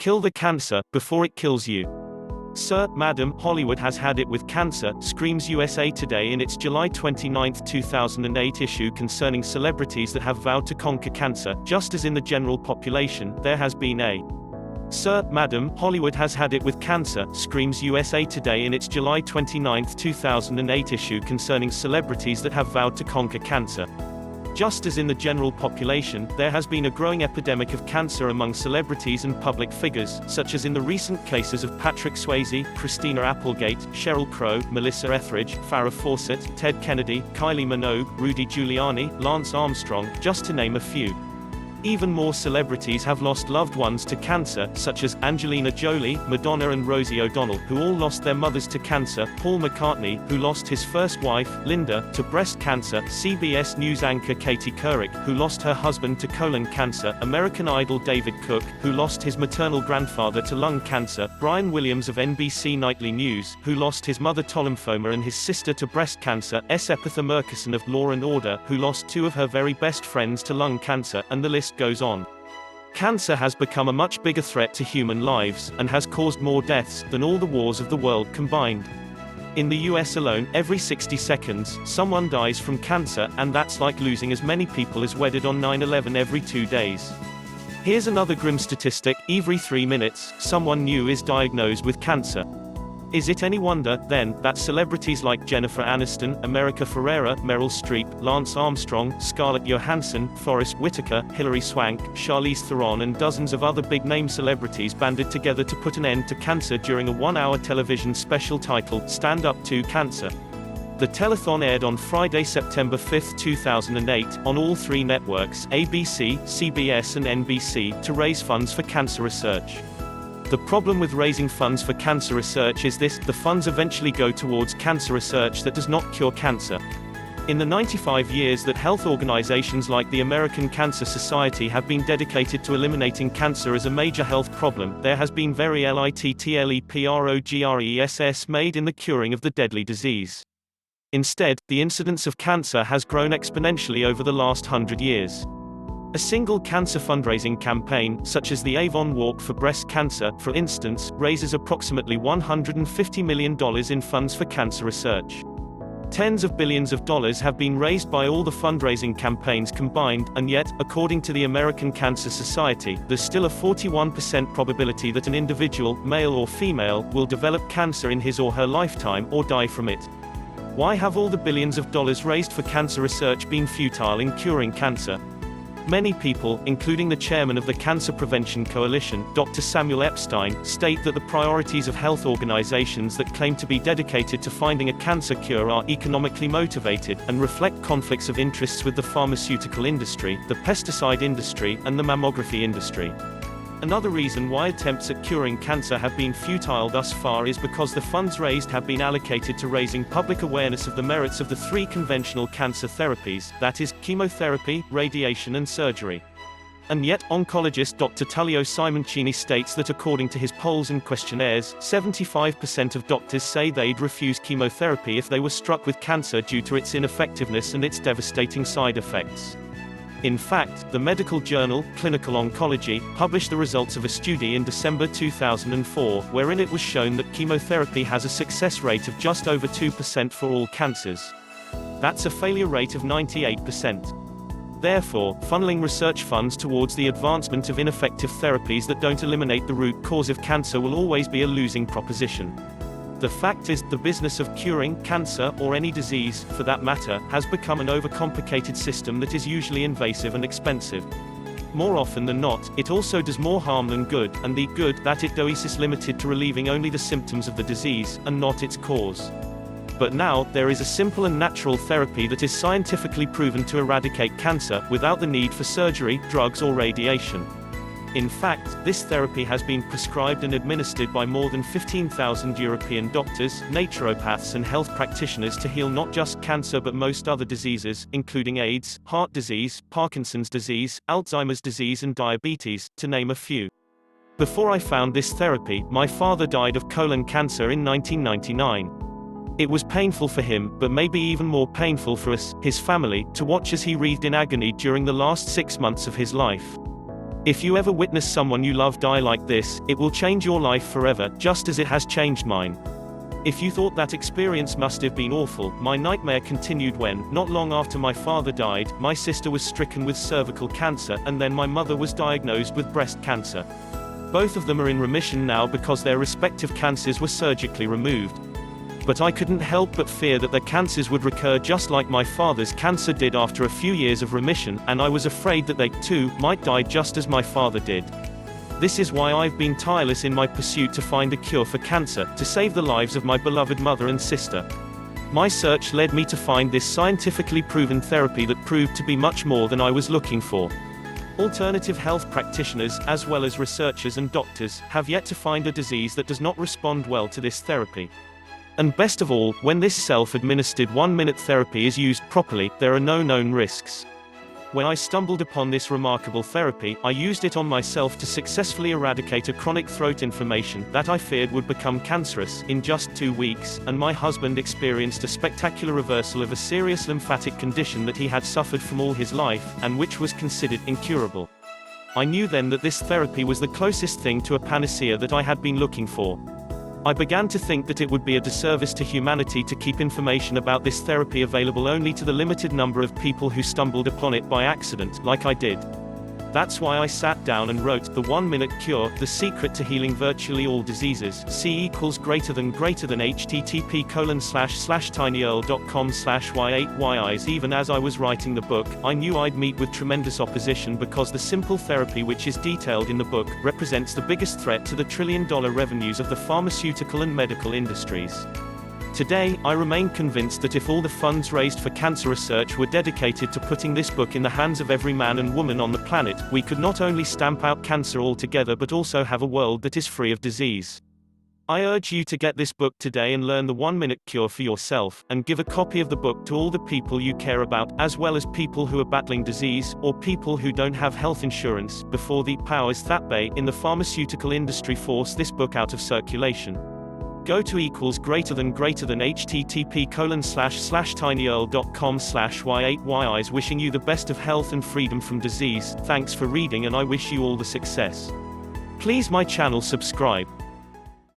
Kill the cancer, before it kills you. Sir, Madam, Hollywood has had it with cancer, screams USA Today in its July 29, 2008 issue concerning celebrities that have vowed to conquer cancer. Just as in the general population, there has been a Sir, Madam, Hollywood has had it with cancer, screams USA Today in its July 29, 2008 issue concerning celebrities that have vowed to conquer cancer. Just as in the general population, there has been a growing epidemic of cancer among celebrities and public figures, such as in the recent cases of Patrick Swayze, Christina Applegate, Sheryl Crow, Melissa Etheridge, Farrah Fawcett, Ted Kennedy, Kylie Minogue, Rudy Giuliani, Lance Armstrong, just to name a few. Even more celebrities have lost loved ones to cancer, such as Angelina Jolie, Madonna and Rosie O'Donnell, who all lost their mothers to cancer, Paul McCartney, who lost his first wife, Linda, to breast cancer, CBS News anchor Katie Couric, who lost her husband to colon cancer, American Idol David Cook, who lost his maternal grandfather to lung cancer, Brian Williams of NBC Nightly News, who lost his mother to lymphoma and his sister to breast cancer, S. Epitha Murkison of Law & Order, who lost two of her very best friends to lung cancer, and the list goes on. Cancer has become a much bigger threat to human lives, and has caused more deaths than all the wars of the world combined. In the US alone, every 60 seconds, someone dies from cancer, and that's like losing as many people as wedded on 9/11 every 2 days. Here's another grim statistic: every 3 minutes, someone new is diagnosed with cancer. Is it any wonder, then, that celebrities like Jennifer Aniston, America Ferrera, Meryl Streep, Lance Armstrong, Scarlett Johansson, Forrest Whitaker, Hilary Swank, Charlize Theron and dozens of other big-name celebrities banded together to put an end to cancer during a 1-hour television special titled Stand Up to Cancer? The telethon aired on Friday, September 5, 2008, on all three networks, ABC, CBS and NBC, to raise funds for cancer research. The problem with raising funds for cancer research is this: the funds eventually go towards cancer research that does not cure cancer. In the 95 years that health organizations like the American Cancer Society have been dedicated to eliminating cancer as a major health problem, there has been very little progress made in the curing of the deadly disease. Instead, the incidence of cancer has grown exponentially over the last 100 years. A single cancer fundraising campaign, such as the Avon Walk for Breast Cancer, for instance, raises approximately $150 million in funds for cancer research. Tens of billions of dollars have been raised by all the fundraising campaigns combined, and yet, according to the American Cancer Society, there's still a 41% probability that an individual, male or female, will develop cancer in his or her lifetime, or die from it. Why have all the billions of dollars raised for cancer research been futile in curing cancer? Many people, including the chairman of the Cancer Prevention Coalition, Dr. Samuel Epstein, state that the priorities of health organizations that claim to be dedicated to finding a cancer cure are economically motivated, and reflect conflicts of interests with the pharmaceutical industry, the pesticide industry, and the mammography industry. Another reason why attempts at curing cancer have been futile thus far is because the funds raised have been allocated to raising public awareness of the merits of the three conventional cancer therapies, that is, chemotherapy, radiation and surgery. And yet, oncologist Dr. Tullio Simoncini states that according to his polls and questionnaires, 75% of doctors say they'd refuse chemotherapy if they were struck with cancer due to its ineffectiveness and its devastating side effects. In fact, the medical journal, Clinical Oncology, published the results of a study in December 2004, wherein it was shown that chemotherapy has a success rate of just over 2% for all cancers. That's a failure rate of 98%. Therefore, funneling research funds towards the advancement of ineffective therapies that don't eliminate the root cause of cancer will always be a losing proposition. The fact is, the business of curing cancer, or any disease, for that matter, has become an overcomplicated system that is usually invasive and expensive. More often than not, it also does more harm than good, and the good that it does is limited to relieving only the symptoms of the disease, and not its cause. But now, there is a simple and natural therapy that is scientifically proven to eradicate cancer, without the need for surgery, drugs or radiation. In fact, this therapy has been prescribed and administered by more than 15,000 European doctors, naturopaths and health practitioners to heal not just cancer but most other diseases, including AIDS, heart disease, Parkinson's disease, Alzheimer's disease and diabetes, to name a few. Before I found this therapy, my father died of colon cancer in 1999. It was painful for him, but maybe even more painful for us, his family, to watch as he writhed in agony during the last 6 months of his life. If you ever witness someone you love die like this, it will change your life forever, just as it has changed mine. If you thought that experience must have been awful, my nightmare continued when, not long after my father died, my sister was stricken with cervical cancer, and then my mother was diagnosed with breast cancer. Both of them are in remission now because their respective cancers were surgically removed. But I couldn't help but fear that their cancers would recur just like my father's cancer did after a few years of remission, and I was afraid that they, too, might die just as my father did. This is why I've been tireless in my pursuit to find a cure for cancer, to save the lives of my beloved mother and sister. My search led me to find this scientifically proven therapy that proved to be much more than I was looking for. Alternative health practitioners, as well as researchers and doctors, have yet to find a disease that does not respond well to this therapy. And best of all, when this self-administered 1-minute therapy is used properly, there are no known risks. When I stumbled upon this remarkable therapy, I used it on myself to successfully eradicate a chronic throat inflammation that I feared would become cancerous in just 2 weeks, and my husband experienced a spectacular reversal of a serious lymphatic condition that he had suffered from all his life, and which was considered incurable. I knew then that this therapy was the closest thing to a panacea that I had been looking for. I began to think that it would be a disservice to humanity to keep information about this therapy available only to the limited number of people who stumbled upon it by accident, like I did. That's why I sat down and wrote The 1-Minute Cure, The Secret to Healing Virtually All Diseases. C = http://tinyearl.com/y8yis. Even as I was writing the book, I knew I'd meet with tremendous opposition because the simple therapy which is detailed in the book represents the biggest threat to the trillion-dollar revenues of the pharmaceutical and medical industries. Today, I remain convinced that if all the funds raised for cancer research were dedicated to putting this book in the hands of every man and woman on the planet, we could not only stamp out cancer altogether but also have a world that is free of disease. I urge you to get this book today and learn the 1-minute cure for yourself, and give a copy of the book to all the people you care about, as well as people who are battling disease, or people who don't have health insurance, before the powers that be in the pharmaceutical industry force this book out of circulation. Go to http://tinyearl.com/y8yis. Wishing you the best of health and freedom from disease. Thanks for reading and I wish you all the success. Please my channel subscribe.